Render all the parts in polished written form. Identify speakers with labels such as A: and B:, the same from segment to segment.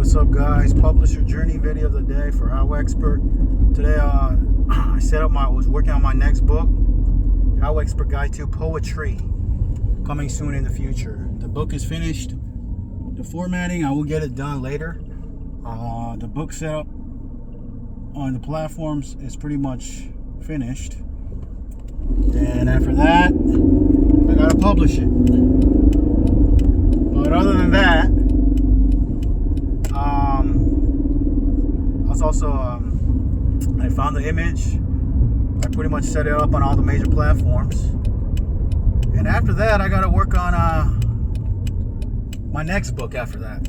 A: What's up, guys? Publisher journey video of the day for HowExpert. Today I was working on my next book, HowExpert Guide to Poetry, coming soon in the future. The book is finished. The formatting, I will get it done later. The book setup on the platforms is pretty much finished, and after that I gotta publish it. But other than that, I found the image. I pretty much set it up on all the major platforms, and after that I gotta work on my next book. After that,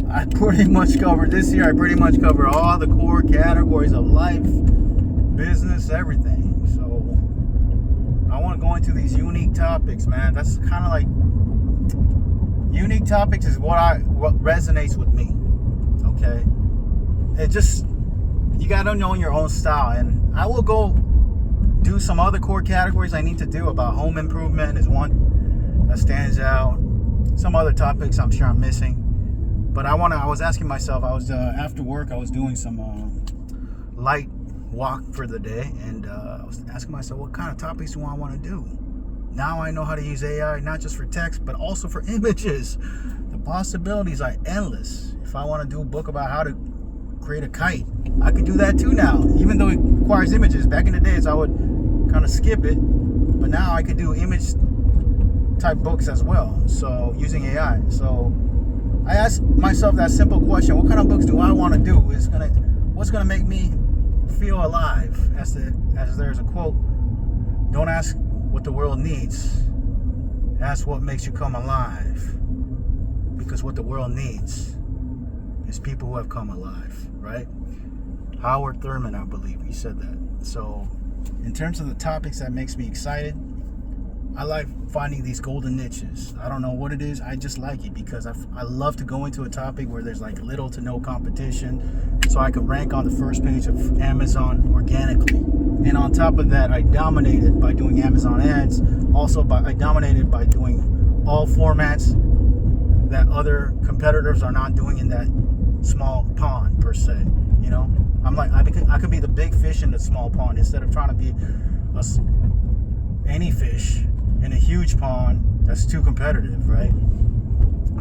A: I pretty much covered this year. I pretty much covered all the core categories of life, business, everything. So I want to go into these unique topics, man. That's kind of like unique topics is what resonates with me. Okay, it just, you gotta know your own style, and I will go do some other core categories I need to do. About home improvement is one that stands out. Some other topics I'm sure I'm missing, but I was asking myself, I was after work, I was doing some light walk for the day, and I was asking myself, what kind of topics do I want to do? Now I know how to use AI, not just for text, but also for images. The possibilities are endless. If I want to do a book about how to create a kite, I could do that too now, even though it requires images. Back in the days I would kind of skip it, but now I could do image type books as well, so using AI. So I asked myself that simple question: what kind of books do I want to do? What's gonna make me feel alive? As there's a quote: don't ask what the world needs, ask what makes you come alive. Because what the world needs is people who have come alive, right? Howard Thurman, I believe, he said that. So in terms of the topics that makes me excited, I like finding these golden niches. I don't know what it is, I just like it because I love to go into a topic where there's like little to no competition, so I can rank on the first page of Amazon organically. And on top of that, I dominated by doing Amazon ads. Also, I dominated by doing all formats that other competitors are not doing in that small pond per se. You know, I'm like, I could be the big fish in the small pond instead of trying to be any fish in a huge pond that's too competitive, right?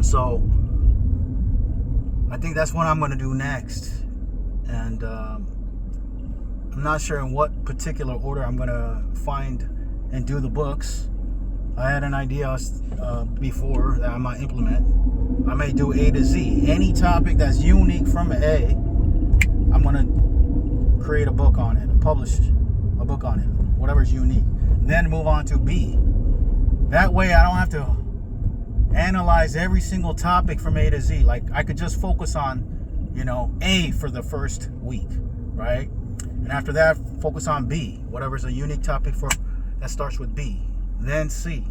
A: So I think that's what I'm going to do next, and I'm not sure in what particular order I'm going to find and do the books. I had an idea before that I might implement. I may do A to Z. Any topic that's unique from A, I'm going to create a book on it, publish a book on it, whatever's unique. Then move on to B. That way I don't have to analyze every single topic from A to Z. Like, I could just focus on, A for the first week, right? And after that, focus on B, whatever's a unique topic that starts with B. Then C,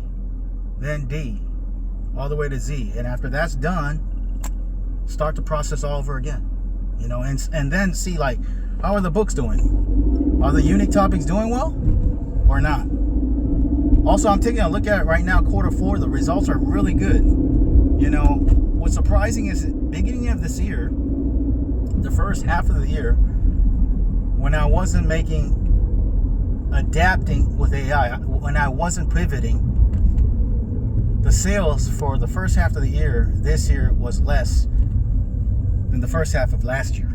A: then D, all the way to Z. And after that's done, start the process all over again. And then see, like, how are the books doing? Are the unique topics doing well or not? Also, I'm taking a look at it right now, Q4. The results are really good. What's surprising is at the beginning of this year, the first half of the year, when I wasn't adapting with AI, when I wasn't pivoting, the sales for the first half of the year this year was less than the first half of last year.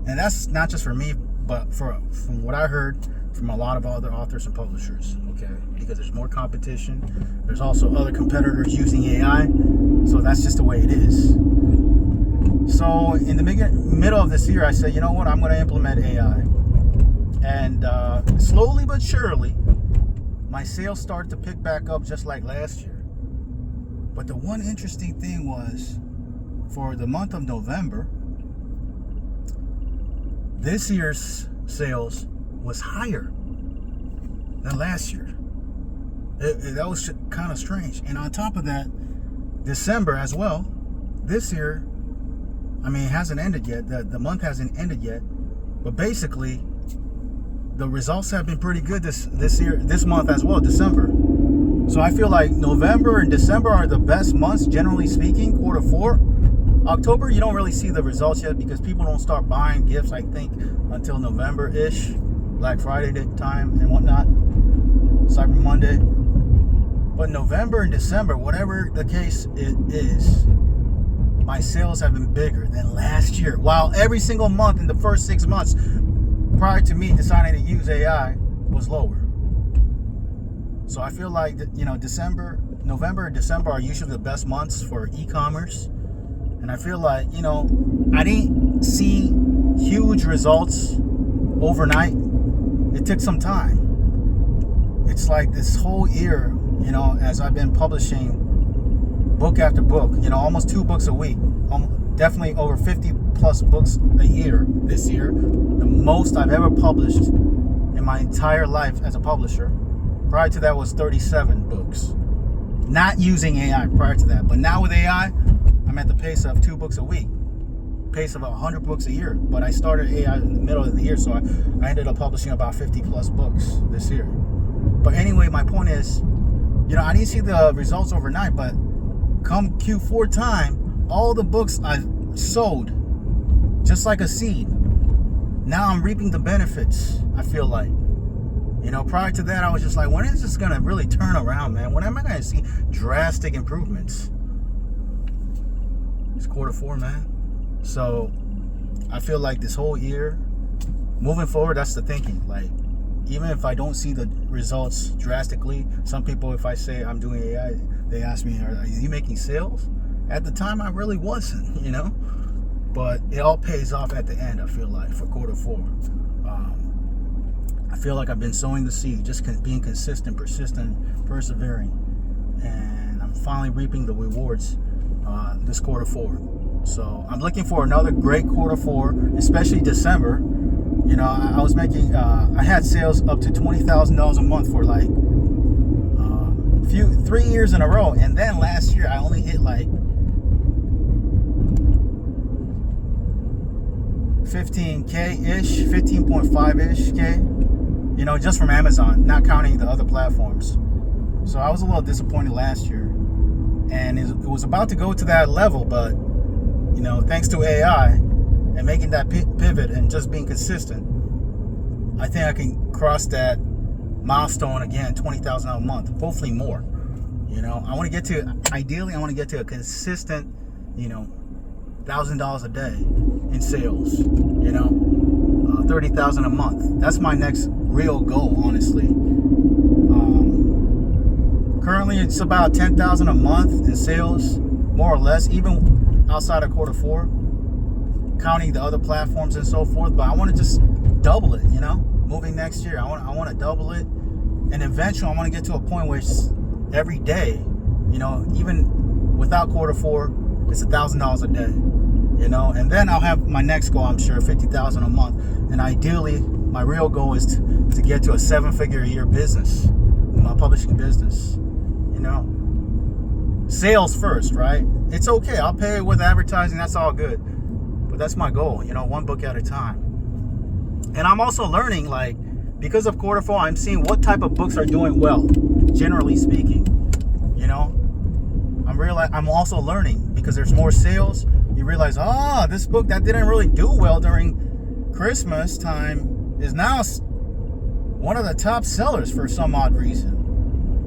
A: And that's not just for me, but from what I heard from a lot of other authors and publishers, okay? Because there's more competition. There's also other competitors using AI, so that's just the way it is. So in the middle of this year, I said, you know what, I'm going to implement AI. And slowly but surely, my sales started to pick back up just like last year. But the one interesting thing was, for the month of November, this year's sales was higher than last year. That was kind of strange. And on top of that, December as well, this year, it hasn't ended yet. The month hasn't ended yet. But basically, the results have been pretty good this month as well, December. So I feel like November and December are the best months, generally speaking, quarter four. October, you don't really see the results yet because people don't start buying gifts, I think, until November-ish, Black Friday time and whatnot, Cyber Monday. But November and December, whatever the case it is, my sales have been bigger than last year. While every single month in the first 6 months prior to me deciding to use AI was lower. So I feel like, November and December are usually the best months for e-commerce. And I feel like, I didn't see huge results overnight. It took some time. It's like this whole year, as I've been publishing book after book, almost 2 books a week, definitely over 50 plus books a year this year, the most I've ever published in my entire life as a publisher. Prior to that was 37 books. Not using AI prior to that, but now with AI, I'm at the pace of 2 books a week, pace of 100 books a year. But I started AI in the middle of the year, so I ended up publishing about 50 plus books this year. But anyway, my point is, I didn't see the results overnight, but come Q4 time, all the books I've sowed, just like a seed, now I'm reaping the benefits, I feel like. Prior to that, I was just like, when is this going to really turn around, man? When am I going to see drastic improvements? It's quarter four, man. So I feel like this whole year, moving forward, that's the thinking. Like, even if I don't see the results drastically, some people, if I say I'm doing AI, they ask me, are you making sales? At the time, I really wasn't, But it all pays off at the end, I feel like, for quarter four. I feel like I've been sowing the seed, just being consistent, persistent, persevering. And I'm finally reaping the rewards this quarter four. So I'm looking for another great quarter four, especially December. I was making, I had sales up to $20,000 a month for like 3 years in a row. And then last year I only hit like 15K-ish, 15.5-ish K, just from Amazon, not counting the other platforms. So I was a little disappointed last year. And it was about to go to that level, but, thanks to AI and making that pivot and just being consistent, I think I can cross that milestone again, 20,000 a month, hopefully more. I want to get to, ideally, I want to get to a consistent, $1,000 a day in sales, 30,000 a month. That's my next real goal, honestly. Currently, it's about 10,000 a month in sales, more or less, even outside of quarter four, counting the other platforms and so forth. But I want to just double it, moving next year. I want to double it, and eventually I want to get to a point where it's every day, even without quarter four, it's $1,000 a day, and then I'll have my next goal, I'm sure, 50,000 a month. And ideally, my real goal is to get to a 7-figure a year business, my publishing business. Sales first, right? It's okay. I'll pay with advertising. That's all good. But that's my goal, 1 book at a time. And I'm also learning, like, because of quarter four, I'm seeing what type of books are doing well, generally speaking. I'm also learning because there's more sales. You realize, this book that didn't really do well during Christmas time is now one of the top sellers for some odd reason.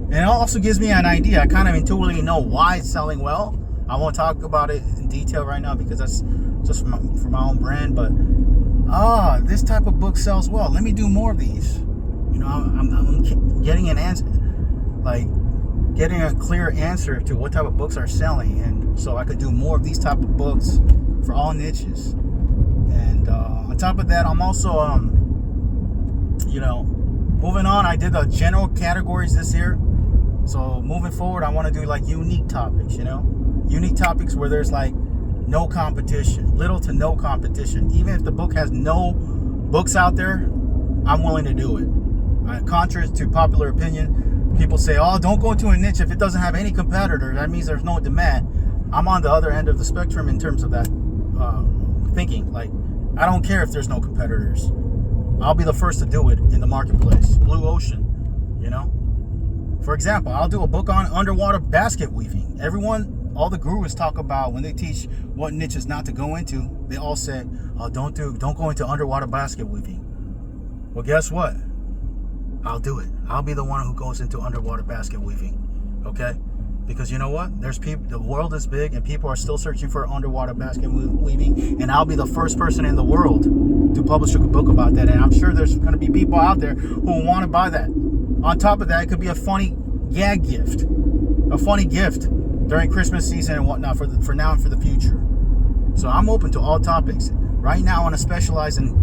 A: And it also gives me an idea. I kind of intuitively know why it's selling well. I won't talk about it in detail right now because that's just for my own brand. But this type of book sells well. Let me do more of these. I'm getting an answer, like getting a clear answer to what type of books are selling, and so I could do more of these type of books for all niches. And on top of that, I'm also moving on. I did the general categories this year. So moving forward, I want to do like unique topics, unique topics where there's like no competition, little to no competition. Even if the book has no books out there, I'm willing to do it. Contrary to popular opinion, people say, don't go into a niche if it doesn't have any competitor. That means there's no demand. I'm on the other end of the spectrum in terms of that thinking. Like, I don't care if there's no competitors. I'll be the first to do it in the marketplace. Blue ocean, For example, I'll do a book on underwater basket weaving. All the gurus talk about when they teach what niches not to go into, they all say, oh, don't go into underwater basket weaving. Well, guess what? I'll do it. I'll be the one who goes into underwater basket weaving. Okay? Because you know what? There's people, the world is big and people are still searching for underwater basket weaving, and I'll be the first person in the world to publish a book about that. And I'm sure there's going to be people out there who will want to buy that. On top of that, it could be a funny gag gift. A funny gift during Christmas season and whatnot for now and for the future. So I'm open to all topics. Right now I want to specialize in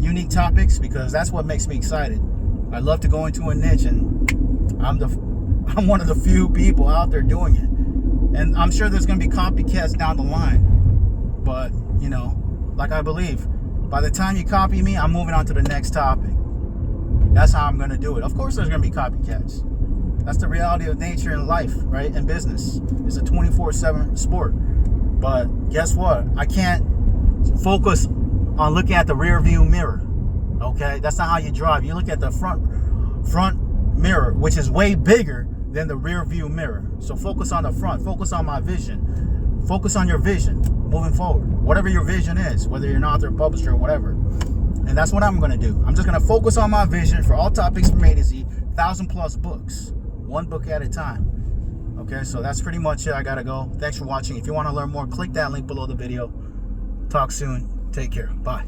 A: unique topics because that's what makes me excited. I love to go into a niche, and I'm one of the few people out there doing it. And I'm sure there's going to be copycats down the line. But, you know, like I believe, by the time you copy me, I'm moving on to the next topic. That's how I'm going to do it. Of course there's going to be copycats. That's the reality of nature and life, right? And business. It's a 24/7 sport. But guess what? I can't focus on looking at the rear view mirror. Okay? That's not how you drive. You look at the front mirror, which is way bigger than the rear view mirror. So focus on the front. Focus on my vision. Focus on your vision moving forward. Whatever your vision is, whether you're an author, publisher, or whatever. And that's what I'm going to do. I'm just going to focus on my vision for all topics from A to Z, 1,000+ books. One book at a time. Okay, so that's pretty much it. I gotta go. Thanks for watching. If you want to learn more, click that link below the video. Talk soon. Take care. Bye.